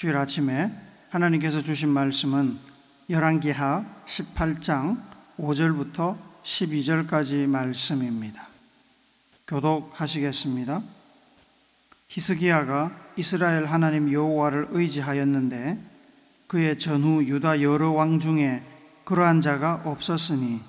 주일 아침에 하나님께서 주신 말씀은 열왕기하 18장 5절부터 12절까지 말씀입니다. 교독하시겠습니다. 히스기야가 이스라엘 하나님 여호와를 의지하였는데 그의 전후 유다 여러 왕 중에 그러한 자가 없었으니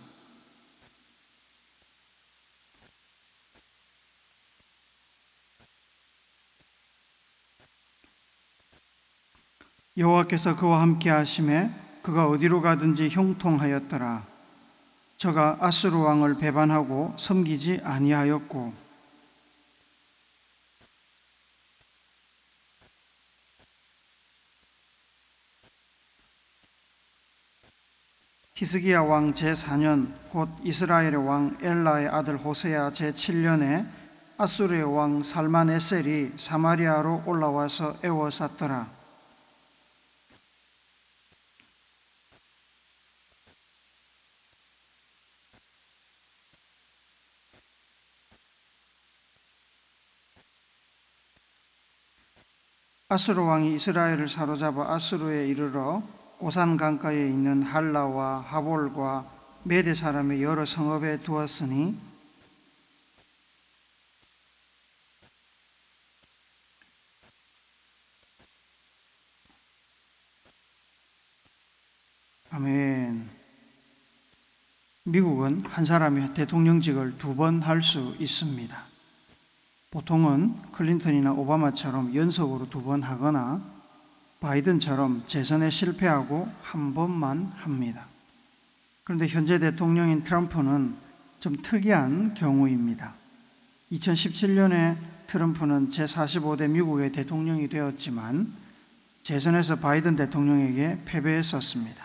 여호와께서 그와 함께 하심에 그가 어디로 가든지 형통하였더라. 저가 아수르 왕을 배반하고 섬기지 아니하였고 히스기야 왕 제4년 곧 이스라엘의 왕 엘라의 아들 호세야 제7년에 아수르의 왕 살만에셀이 사마리아로 올라와서 에워쌌더라. 아수르 왕이 이스라엘을 사로잡아 아수르에 이르러 고산 강가에 있는 할라와 하볼과 메대 사람의 여러 성읍에 두었으니 아멘. 미국은 한 사람이 대통령직을 2번 할 수 있습니다. 보통은 클린턴이나 오바마처럼 연속으로 2번 하거나 바이든처럼 재선에 실패하고 1번만 합니다. 그런데 현재 대통령인 트럼프는 좀 특이한 경우입니다. 2017년에 트럼프는 제45대 미국의 대통령이 되었지만 재선에서 바이든 대통령에게 패배했었습니다.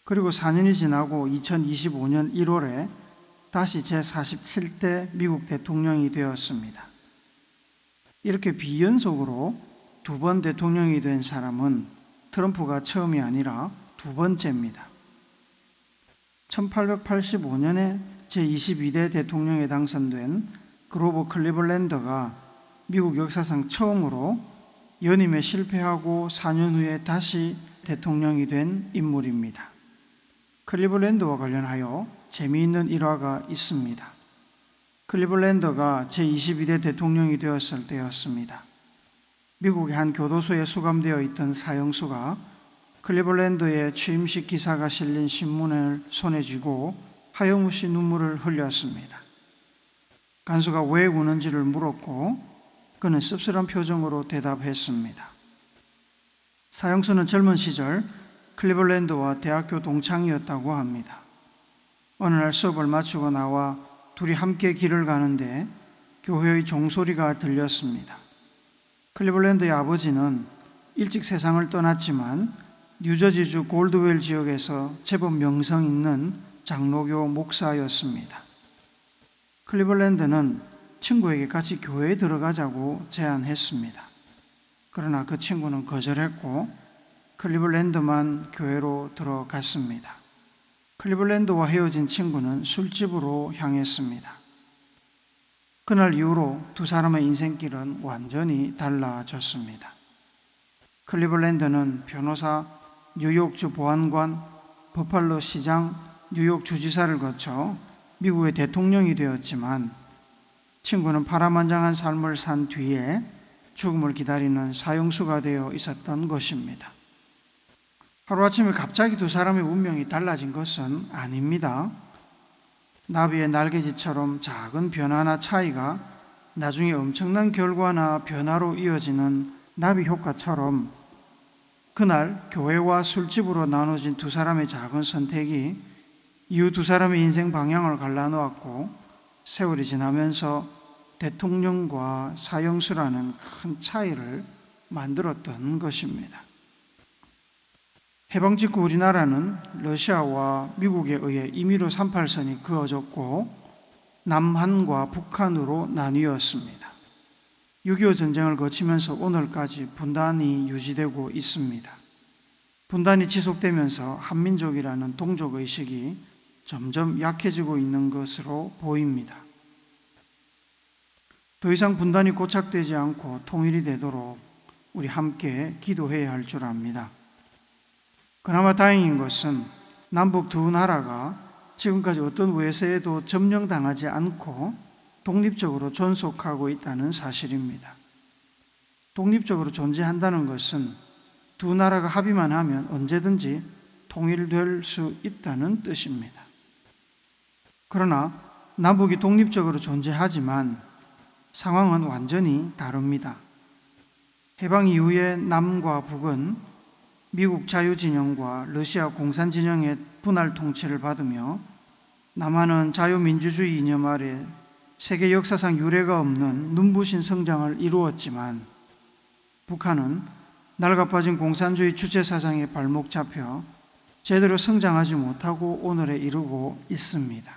그리고 4년이 지나고 2025년 1월에 다시 제47대 미국 대통령이 되었습니다. 이렇게 비연속으로 2번 대통령이 된 사람은 트럼프가 처음이 아니라 2번째입니다. 1885년에 제22대 대통령에 당선된 그로버 클리블랜더가 미국 역사상 처음으로 연임에 실패하고 4년 후에 다시 대통령이 된 인물입니다. 클리블랜드와 관련하여 재미있는 일화가 있습니다. 클리블랜더가 제22대 대통령이 되었을 때였습니다. 미국의 한 교도소에 수감되어 있던 사형수가 클리블랜더의 취임식 기사가 실린 신문을 손에 쥐고 하염없이 눈물을 흘렸습니다. 간수가 왜 우는지를 물었고 그는 씁쓸한 표정으로 대답했습니다. 사형수는 젊은 시절 클리블랜드와 대학교 동창이었다고 합니다. 어느 날 수업을 마치고 나와 둘이 함께 길을 가는데 교회의 종소리가 들렸습니다. 클리블랜드의 아버지는 일찍 세상을 떠났지만 뉴저지주 골드웰 지역에서 제법 명성 있는 장로교 목사였습니다. 클리블랜드는 친구에게 같이 교회에 들어가자고 제안했습니다. 그러나 그 친구는 거절했고 클리블랜드만 교회로 들어갔습니다. 클리블랜드와 헤어진 친구는 술집으로 향했습니다. 그날 이후로 두 사람의 인생길은 완전히 달라졌습니다. 클리블랜드는 변호사, 뉴욕주 보안관, 버팔로 시장, 뉴욕 주지사를 거쳐 미국의 대통령이 되었지만 친구는 파란만장한 삶을 산 뒤에 죽음을 기다리는 사형수가 되어 있었던 것입니다. 하루아침에 갑자기 두 사람의 운명이 달라진 것은 아닙니다. 나비의 날개짓처럼 작은 변화나 차이가 나중에 엄청난 결과나 변화로 이어지는 나비 효과처럼 그날 교회와 술집으로 나눠진 두 사람의 작은 선택이 이후 두 사람의 인생 방향을 갈라놓았고 세월이 지나면서 대통령과 사형수라는 큰 차이를 만들었던 것입니다. 해방 직후 우리나라는 러시아와 미국에 의해 임의로 38선이 그어졌고 남한과 북한으로 나뉘었습니다. 6.25 전쟁을 거치면서 오늘까지 분단이 유지되고 있습니다. 분단이 지속되면서 한민족이라는 동족의식이 점점 약해지고 있는 것으로 보입니다. 더 이상 분단이 고착되지 않고 통일이 되도록 우리 함께 기도해야 할 줄 압니다. 그나마 다행인 것은 남북 두 나라가 지금까지 어떤 외세에도 점령당하지 않고 독립적으로 존속하고 있다는 사실입니다. 독립적으로 존재한다는 것은 두 나라가 합의만 하면 언제든지 통일될 수 있다는 뜻입니다. 그러나 남북이 독립적으로 존재하지만 상황은 완전히 다릅니다. 해방 이후에 남과 북은 미국 자유진영과 러시아 공산진영의 분할 통치를 받으며 남한은 자유민주주의 이념 아래 세계 역사상 유례가 없는 눈부신 성장을 이루었지만 북한은 낡아빠진 공산주의 주체사상에 발목 잡혀 제대로 성장하지 못하고 오늘에 이르고 있습니다.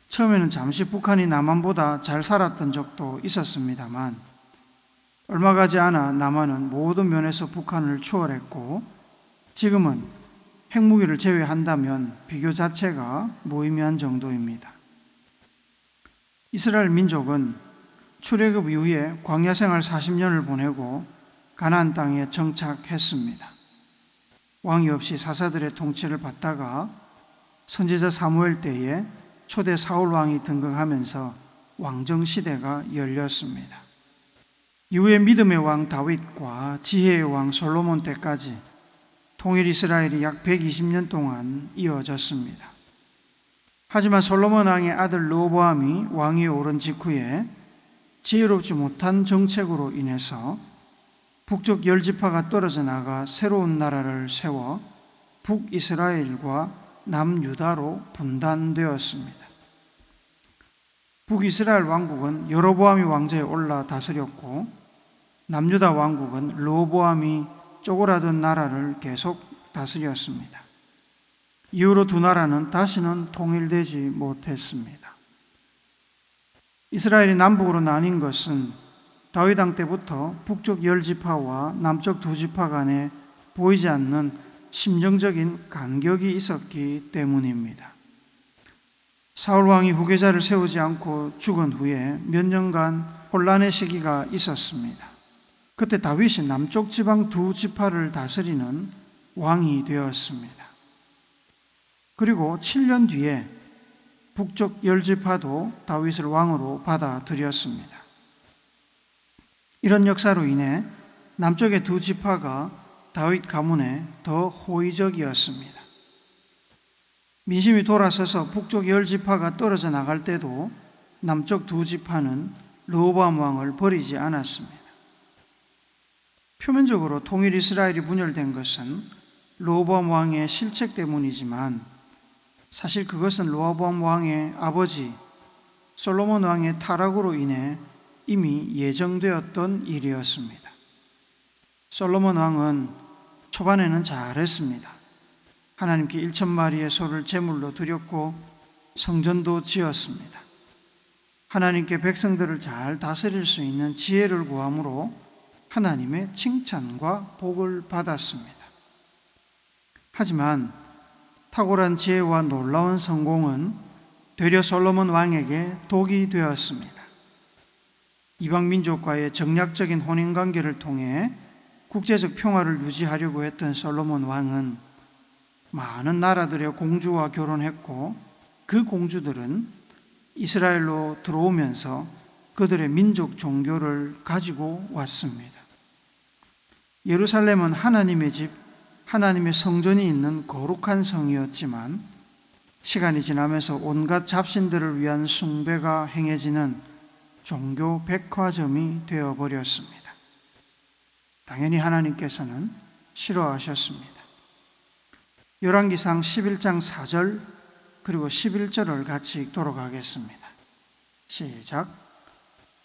처음에는 잠시 북한이 남한보다 잘 살았던 적도 있었습니다만 얼마 가지 않아 남한은 모든 면에서 북한을 추월했고 지금은 핵무기를 제외한다면 비교 자체가 무의미한 정도입니다. 이스라엘 민족은 출애굽 이후에 광야 생활 40년을 보내고 가나안 땅에 정착했습니다. 왕이 없이 사사들의 통치를 받다가 선지자 사무엘 때에 초대 사울 왕이 등극하면서 왕정 시대가 열렸습니다. 이후에 믿음의 왕 다윗과 지혜의 왕 솔로몬 때까지 통일 이스라엘이 약 120년 동안 이어졌습니다. 하지만 솔로몬 왕의 아들 르호보암이 왕위에 오른 직후에 지혜롭지 못한 정책으로 인해서 북쪽 열 지파가 떨어져 나가 새로운 나라를 세워 북이스라엘과 남유다로 분단되었습니다. 북이스라엘 왕국은 여로보암이 왕좌에 올라 다스렸고 남유다 왕국은 르호보암이 쪼그라든 나라를 계속 다스렸습니다. 이후로 두 나라는 다시는 통일되지 못했습니다. 이스라엘이 남북으로 나뉜 것은 다윗 왕 때부터 북쪽 열 지파와 남쪽 두 지파 간에 보이지 않는 심정적인 간격이 있었기 때문입니다. 사울 왕이 후계자를 세우지 않고 죽은 후에 몇 년간 혼란의 시기가 있었습니다. 그때 다윗이 남쪽 지방 두 지파를 다스리는 왕이 되었습니다. 그리고 7년 뒤에 북쪽 열 지파도 다윗을 왕으로 받아들였습니다. 이런 역사로 인해 남쪽의 두 지파가 다윗 가문에 더 호의적이었습니다. 민심이 돌아서서 북쪽 열 지파가 떨어져 나갈 때도 남쪽 두 지파는 르호보암 왕을 버리지 않았습니다. 표면적으로 통일 이스라엘이 분열된 것은 르호보암 왕의 실책 때문이지만 사실 그것은 르호보암 왕의 아버지 솔로몬 왕의 타락으로 인해 이미 예정되었던 일이었습니다. 솔로몬 왕은 초반에는 잘했습니다. 하나님께 1,000마리의 소를 제물로 드렸고 성전도 지었습니다. 하나님께 백성들을 잘 다스릴 수 있는 지혜를 구함으로 하나님의 칭찬과 복을 받았습니다. 하지만 탁월한 지혜와 놀라운 성공은 되려 솔로몬 왕에게 독이 되었습니다. 이방 민족과의 정략적인 혼인관계를 통해 국제적 평화를 유지하려고 했던 솔로몬 왕은 많은 나라들의 공주와 결혼했고 그 공주들은 이스라엘로 들어오면서 그들의 민족 종교를 가지고 왔습니다. 예루살렘은 하나님의 집, 하나님의 성전이 있는 거룩한 성이었지만 시간이 지나면서 온갖 잡신들을 위한 숭배가 행해지는 종교 백화점이 되어버렸습니다. 당연히 하나님께서는 싫어하셨습니다. 열왕기상 11장 4절 그리고 11절을 같이 읽도록 하겠습니다. 시작.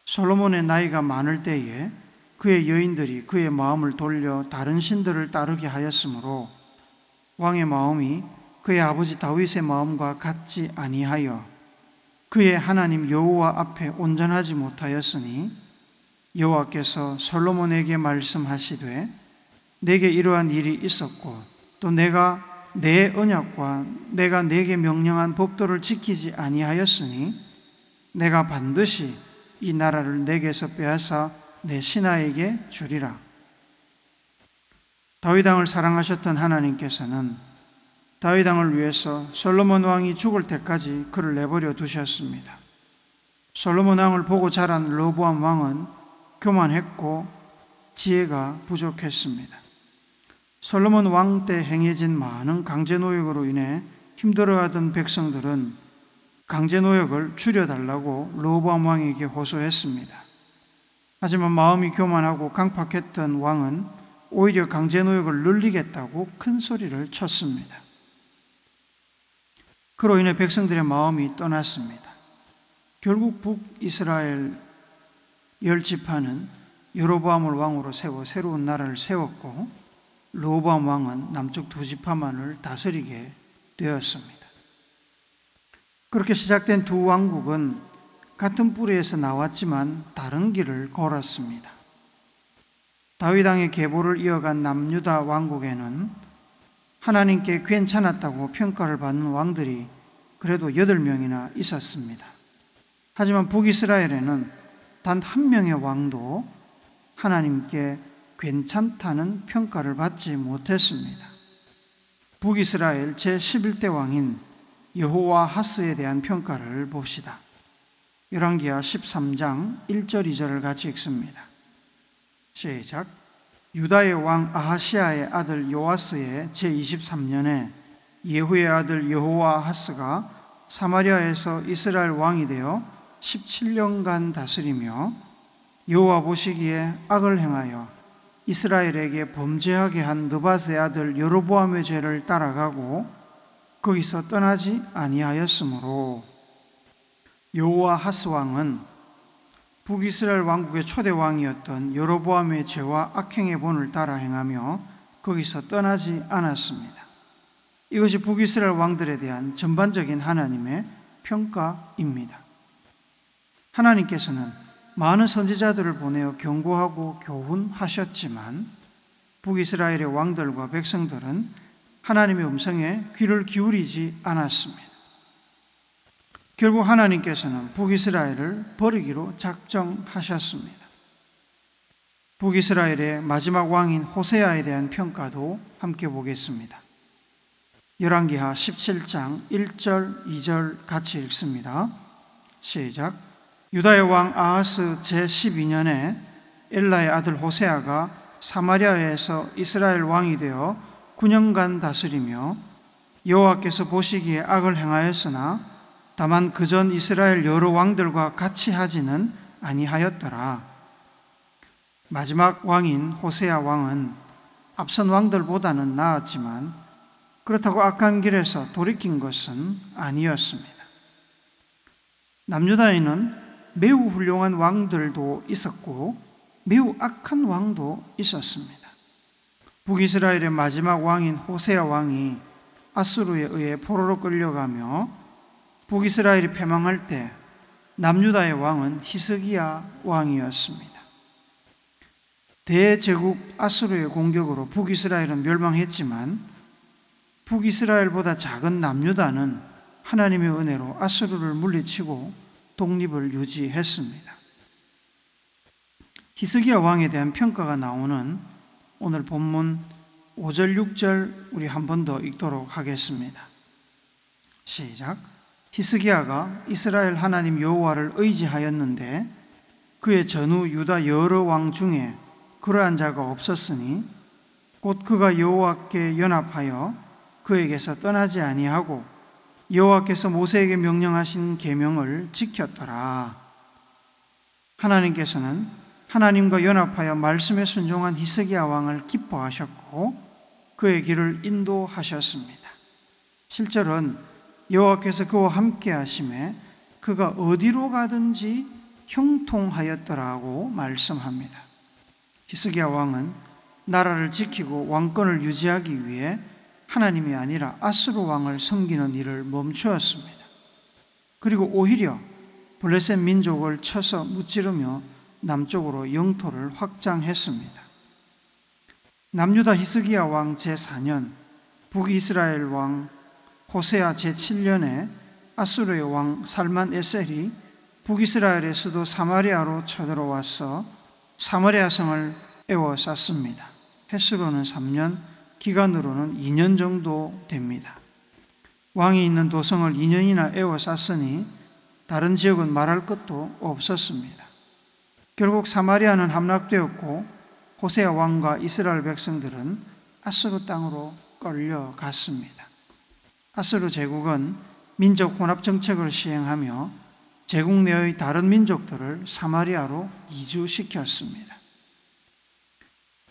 솔로몬의 나이가 많을 때에 그의 여인들이 그의 마음을 돌려 다른 신들을 따르게 하였으므로 왕의 마음이 그의 아버지 다윗의 마음과 같지 아니하여 그의 하나님 여호와 앞에 온전하지 못하였으니 여호와께서 솔로몬에게 말씀하시되 내게 이러한 일이 있었고 또 내가 내 언약과 내가 내게 명령한 법도를 지키지 아니하였으니 내가 반드시 이 나라를 내게서 빼앗아 내 신하에게 주리라. 다윗 왕을 사랑하셨던 하나님께서는 다윗 왕을 위해서 솔로몬 왕이 죽을 때까지 그를 내버려 두셨습니다. 솔로몬 왕을 보고 자란 르호보암 왕은 교만했고 지혜가 부족했습니다. 솔로몬 왕 때 행해진 많은 강제노역으로 인해 힘들어하던 백성들은 강제노역을 줄여달라고 르호보암 왕에게 호소했습니다. 하지만 마음이 교만하고 강팍했던 왕은 오히려 강제노역을 늘리겠다고 큰 소리를 쳤습니다. 그로 인해 백성들의 마음이 떠났습니다. 결국 북이스라엘 10지파는 여로보암을 왕으로 세워 새로운 나라를 세웠고 르호보암 왕은 남쪽 2지파만을 다스리게 되었습니다. 그렇게 시작된 두 왕국은 같은 뿌리에서 나왔지만 다른 길을 걸었습니다. 다윗 왕의 계보를 이어간 남유다 왕국에는 하나님께 괜찮았다고 평가를 받는 왕들이 그래도 8명이나 있었습니다. 하지만 북이스라엘에는 단 한 명의 왕도 하나님께 괜찮다는 평가를 받지 못했습니다. 북이스라엘 제11대 왕인 여호와하스에 대한 평가를 봅시다. 열왕기하 13장 1절 2절을 같이 읽습니다. 시작. 유다의 왕 아하시아의 아들 요아스의 제23년에 예후의 아들 여호와하스가 사마리아에서 이스라엘 왕이 되어 17년간 다스리며 여호와 보시기에 악을 행하여 이스라엘에게 범죄하게 한 느밧의 아들 여로보암의 죄를 따라가고 거기서 떠나지 아니하였으므로 여호와하스 왕은 북이스라엘 왕국의 초대 왕이었던 여로보암의 죄와 악행의 본을 따라 행하며 거기서 떠나지 않았습니다. 이것이 북이스라엘 왕들에 대한 전반적인 하나님의 평가입니다. 하나님께서는 많은 선지자들을 보내어 경고하고 교훈하셨지만 북이스라엘의 왕들과 백성들은 하나님의 음성에 귀를 기울이지 않았습니다. 결국 하나님께서는 북이스라엘을 버리기로 작정하셨습니다. 북이스라엘의 마지막 왕인 호세아에 대한 평가도 함께 보겠습니다. 열왕기하 17장 1절 2절 같이 읽습니다. 시작. 유다의 왕 아하스 제12년에 엘라의 아들 호세아가 사마리아에서 이스라엘 왕이 되어 9년간 다스리며 여호와께서 보시기에 악을 행하였으나 다만 그전 이스라엘 여러 왕들과 같이 하지는 아니하였더라. 마지막 왕인 호세아 왕은 앞선 왕들보다는 나았지만 그렇다고 악한 길에서 돌이킨 것은 아니었습니다. 남유다에는 매우 훌륭한 왕들도 있었고 매우 악한 왕도 있었습니다. 북이스라엘의 마지막 왕인 호세아 왕이 아수르에 의해 포로로 끌려가며 북이스라엘이 패망할 때 남유다의 왕은 히스기야 왕이었습니다. 대제국 아수르의 공격으로 북이스라엘은 멸망했지만 북이스라엘보다 작은 남유다는 하나님의 은혜로 아수르를 물리치고 독립을 유지했습니다. 히스기야 왕에 대한 평가가 나오는 오늘 본문 5절 6절 우리 한 번 더 읽도록 하겠습니다. 시작. 히스기야가 이스라엘 하나님 여호와를 의지하였는데 그의 전후 유다 여러 왕 중에 그러한 자가 없었으니 곧 그가 여호와께 연합하여 그에게서 떠나지 아니하고 여호와께서 모세에게 명령하신 계명을 지켰더라. 하나님께서는 하나님과 연합하여 말씀에 순종한 히스기야 왕을 기뻐하셨고 그의 길을 인도하셨습니다. 7절은 여호와께서 그와 함께 하심에 그가 어디로 가든지 형통하였더라고 말씀합니다. 히스기야 왕은 나라를 지키고 왕권을 유지하기 위해 하나님이 아니라 아수르 왕을 섬기는 일을 멈추었습니다. 그리고 오히려 블레셋 민족을 쳐서 무찌르며 남쪽으로 영토를 확장했습니다. 남유다 히스기야 왕 제4년, 북이스라엘 왕 호세아 제7년에 아수르의 왕 살만 에셀이 북이스라엘의 수도 사마리아로 쳐들어와서 사마리아 성을 에워쌌습니다. 횟수로는 3년, 기간으로는 2년 정도 됩니다. 왕이 있는 도성을 2년이나 에워쌌으니 다른 지역은 말할 것도 없었습니다. 결국 사마리아는 함락되었고 호세아 왕과 이스라엘 백성들은 아수르 땅으로 끌려갔습니다. 아수르 제국은 민족 혼합 정책을 시행하며 제국 내의 다른 민족들을 사마리아로 이주시켰습니다.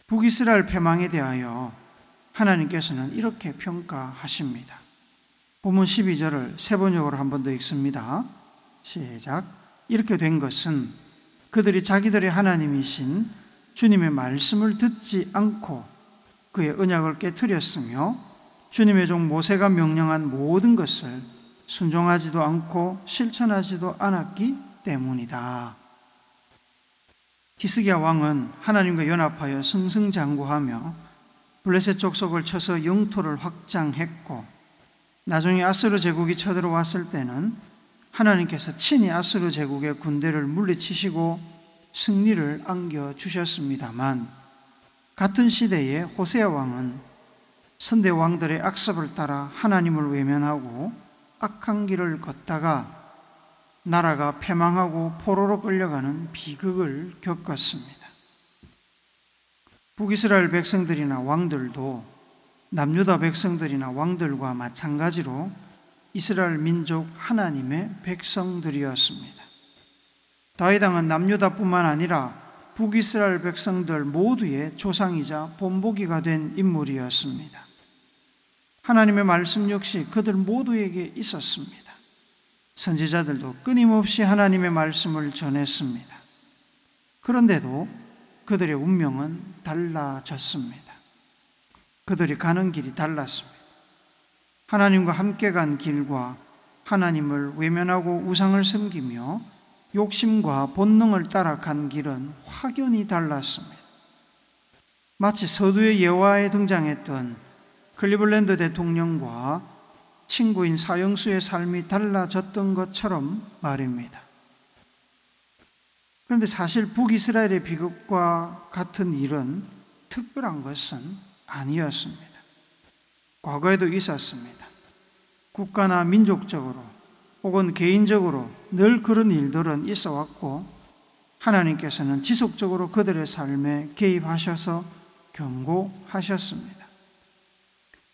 북이스라엘 패망에 대하여 하나님께서는 이렇게 평가하십니다. 본문 12절을 세 번역으로 한 번 더 읽습니다. 시작. 이렇게 된 것은 그들이 자기들의 하나님이신 주님의 말씀을 듣지 않고 그의 언약을 깨트렸으며 주님의 종 모세가 명령한 모든 것을 순종하지도 않고 실천하지도 않았기 때문이다. 히스기야 왕은 하나님과 연합하여 승승장구하며 블레셋 족속을 쳐서 영토를 확장했고 나중에 아수르 제국이 쳐들어왔을 때는 하나님께서 친히 아수르 제국의 군대를 물리치시고 승리를 안겨주셨습니다만 같은 시대에 호세아 왕은 선대 왕들의 악습을 따라 하나님을 외면하고 악한 길을 걷다가 나라가 패망하고 포로로 끌려가는 비극을 겪었습니다. 북이스라엘 백성들이나 왕들도 남유다 백성들이나 왕들과 마찬가지로 이스라엘 민족 하나님의 백성들이었습니다. 다윗 왕은 남유다뿐만 아니라 북이스라엘 백성들 모두의 조상이자 본보기가 된 인물이었습니다. 하나님의 말씀 역시 그들 모두에게 있었습니다. 선지자들도 끊임없이 하나님의 말씀을 전했습니다. 그런데도 그들의 운명은 달라졌습니다. 그들이 가는 길이 달랐습니다. 하나님과 함께 간 길과 하나님을 외면하고 우상을 섬기며 욕심과 본능을 따라 간 길은 확연히 달랐습니다. 마치 서두에 예화에 등장했던 클리블랜드 대통령과 친구인 사형수의 삶이 달라졌던 것처럼 말입니다. 그런데 사실 북이스라엘의 비극과 같은 일은 특별한 것은 아니었습니다. 과거에도 있었습니다. 국가나 민족적으로 혹은 개인적으로 늘 그런 일들은 있어 왔고 하나님께서는 지속적으로 그들의 삶에 개입하셔서 경고하셨습니다.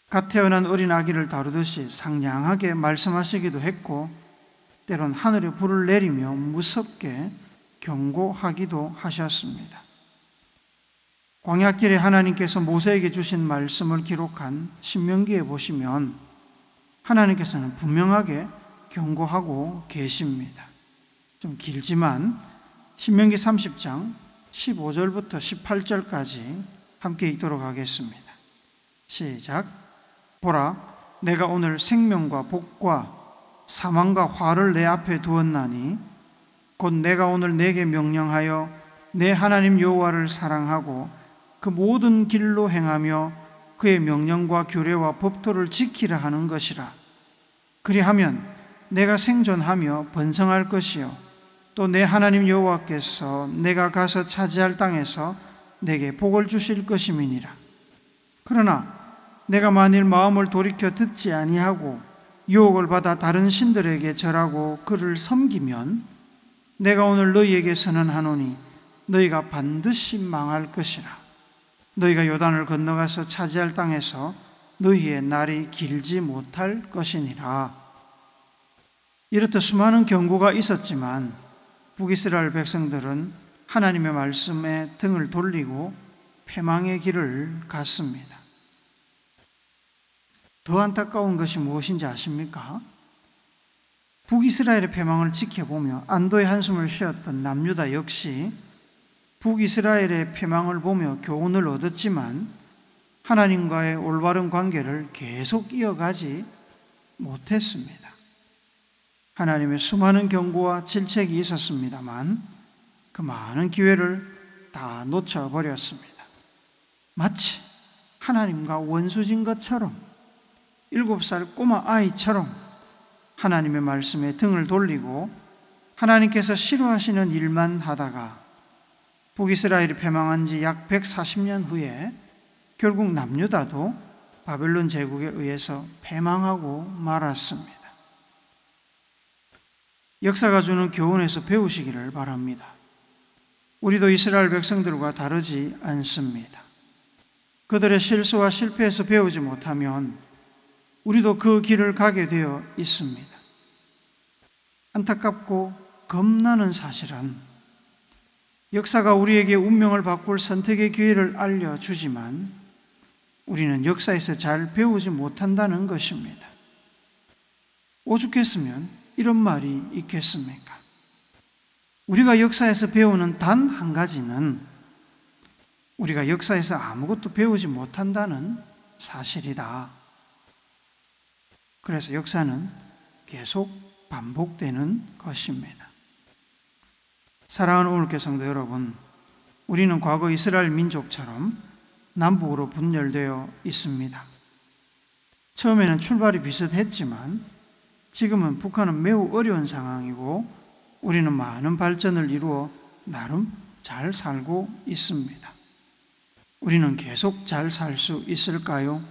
갓 태어난 어린 아기를 다루듯이 상냥하게 말씀하시기도 했고 때론 하늘에 불을 내리며 무섭게 경고하기도 하셨습니다. 광야길에 하나님께서 모세에게 주신 말씀을 기록한 신명기에 보시면 하나님께서는 분명하게 경고하고 계십니다. 좀 길지만 신명기 30장 15절부터 18절까지 함께 읽도록 하겠습니다. 시작. 보라, 내가 오늘 생명과 복과 사망과 화를 내 앞에 두었나니 곧 내가 오늘 내게 명령하여 내 하나님 여호와를 사랑하고 그 모든 길로 행하며 그의 명령과 규례와 법도를 지키라 하는 것이라. 그리하면 내가 생존하며 번성할 것이요 또 내 하나님 여호와께서 내가 가서 차지할 땅에서 내게 복을 주실 것임이니라. 그러나 내가 만일 마음을 돌이켜 듣지 아니하고 유혹을 받아 다른 신들에게 절하고 그를 섬기면 내가 오늘 너희에게 선언하노니 너희가 반드시 망할 것이라. 너희가 요단을 건너가서 차지할 땅에서 너희의 날이 길지 못할 것이니라. 이렇듯 수많은 경고가 있었지만 북이스라엘 백성들은 하나님의 말씀에 등을 돌리고 패망의 길을 갔습니다. 더 안타까운 것이 무엇인지 아십니까? 북이스라엘의 패망을 지켜보며 안도의 한숨을 쉬었던 남유다 역시 북이스라엘의 패망을 보며 교훈을 얻었지만 하나님과의 올바른 관계를 계속 이어가지 못했습니다. 하나님의 수많은 경고와 질책이 있었습니다만 그 많은 기회를 다 놓쳐버렸습니다. 마치 하나님과 원수진 것처럼 7살 꼬마 아이처럼 하나님의 말씀에 등을 돌리고 하나님께서 싫어하시는 일만 하다가 북이스라엘이 패망한 지 약 140년 후에 결국 남유다도 바벨론 제국에 의해서 패망하고 말았습니다. 역사가 주는 교훈에서 배우시기를 바랍니다. 우리도 이스라엘 백성들과 다르지 않습니다. 그들의 실수와 실패에서 배우지 못하면 우리도 그 길을 가게 되어 있습니다. 안타깝고 겁나는 사실은 역사가 우리에게 운명을 바꿀 선택의 기회를 알려주지만 우리는 역사에서 잘 배우지 못한다는 것입니다. 오죽했으면 이런 말이 있겠습니까? 우리가 역사에서 배우는 단 한 가지는 우리가 역사에서 아무것도 배우지 못한다는 사실이다. 그래서 역사는 계속 반복되는 것입니다. 사랑하는 오늘교 성도 여러분, 우리는 과거 이스라엘 민족처럼 남북으로 분열되어 있습니다. 처음에는 출발이 비슷했지만 지금은 북한은 매우 어려운 상황이고 우리는 많은 발전을 이루어 나름 잘 살고 있습니다. 우리는 계속 잘 살 수 있을까요?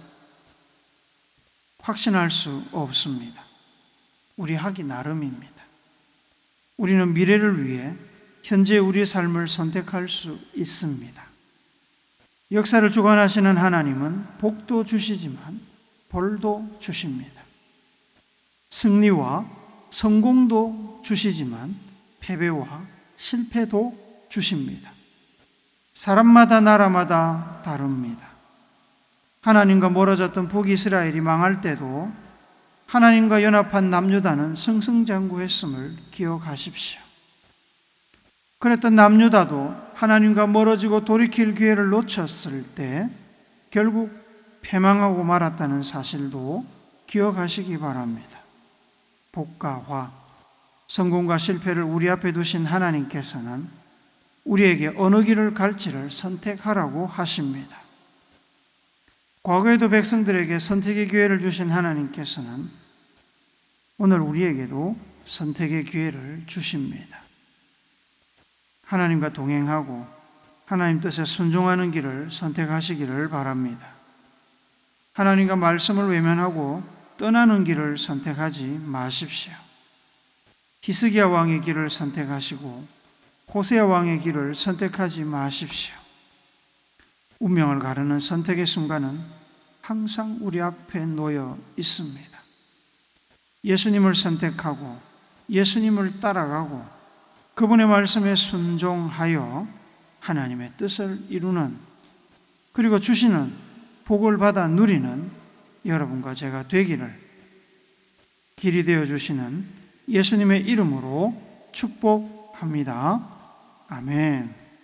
확신할 수 없습니다. 우리 하기 나름입니다. 우리는 미래를 위해 현재 우리의 삶을 선택할 수 있습니다. 역사를 주관하시는 하나님은 복도 주시지만 벌도 주십니다. 승리와 성공도 주시지만 패배와 실패도 주십니다. 사람마다 나라마다 다릅니다. 하나님과 멀어졌던 북이스라엘이 망할 때도 하나님과 연합한 남유다는 승승장구했음을 기억하십시오. 그랬던 남유다도 하나님과 멀어지고 돌이킬 기회를 놓쳤을 때 결국 패망하고 말았다는 사실도 기억하시기 바랍니다. 복과 화, 성공과 실패를 우리 앞에 두신 하나님께서는 우리에게 어느 길을 갈지를 선택하라고 하십니다. 과거에도 백성들에게 선택의 기회를 주신 하나님께서는 오늘 우리에게도 선택의 기회를 주십니다. 하나님과 동행하고 하나님 뜻에 순종하는 길을 선택하시기를 바랍니다. 하나님과 말씀을 외면하고 떠나는 길을 선택하지 마십시오. 히스기야 왕의 길을 선택하시고 호세아 왕의 길을 선택하지 마십시오. 운명을 가르는 선택의 순간은 항상 우리 앞에 놓여 있습니다. 예수님을 선택하고 예수님을 따라가고 그분의 말씀에 순종하여 하나님의 뜻을 이루는, 그리고 주시는 복을 받아 누리는 여러분과 제가 되기를 길이 되어 주시는 예수님의 이름으로 축복합니다. 아멘.